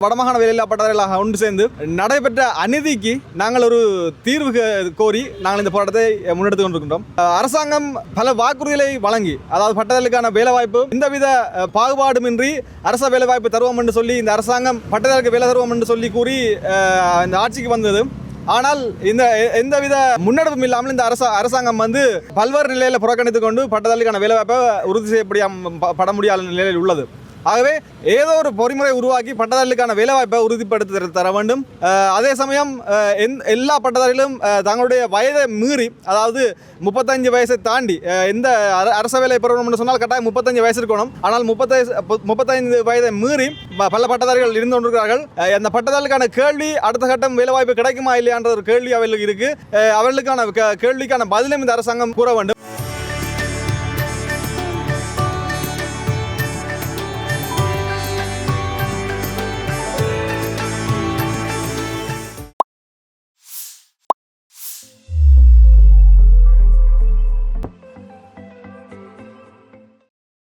வடமாகாண வேலையில்லா பட்டதாரிகளாக ஒன்று சேர்ந்து நடைபெற்ற அநீதிக்கு நாங்கள் ஒரு தீர்வு கோரி நாங்கள் இந்த போராட்டத்தை முன்னெடுத்து கொண்டிருக்கின்றோம். அரசாங்கம் பல வாக்குறுதிகளை வழங்கி, அதாவது பட்டதாரிகளுக்கான வேலைவாய்ப்பு எந்தவித பாகுபாடுமின்றி அரச வேலைவாய்ப்பு தருவோம் என்று சொல்லி இந்த அரசாங்கம் பட்டதாரிகளுக்கு வேலை தருவோம் என்று சொல்லி கூறி இந்த ஆட்சிக்கு வந்தது. ஆனால் இந்த எந்தவித முன்னெடுப்பும் இல்லாமல் இந்த அரசாங்கம் வந்து பல்வேறு நிலையில் புறக்கணித்துக் கொண்டு பட்டதாரிகளுக்கான வேலைவாய்ப்பை உறுதி செய்யப்பட முடியாத நிலையில் உள்ளது. ஆகவே ஏதோ ஒரு பொறிமுறை உருவாக்கி பட்டதாரிகளுக்கான வேலைவாய்ப்பை உறுதிப்படுத்தி தர வேண்டும். அதே சமயம் எல்லா பட்டதாரிகளும் தங்களுடைய வயதை மீறி, அதாவது 35 வயசை தாண்டி எந்த அரச வேலை பெறணும் சொன்னால் கட்டாயம் 35 வயசு இருக்கணும். ஆனால் 35 வயதை மீறி பல பட்டதாரிகள் இருந்து கொண்டிருக்கிறார்கள். அந்த பட்டதாரிகளுக்கான கேள்வி அடுத்த கட்டம் வேலைவாய்ப்பு கிடைக்குமா இல்லையான்ற ஒரு கேள்வி அவர்களுக்கு இருக்கு. அவர்களுக்கான கேள்விக்கான பதிலும் இந்த அரசாங்கம் கூற வேண்டும்.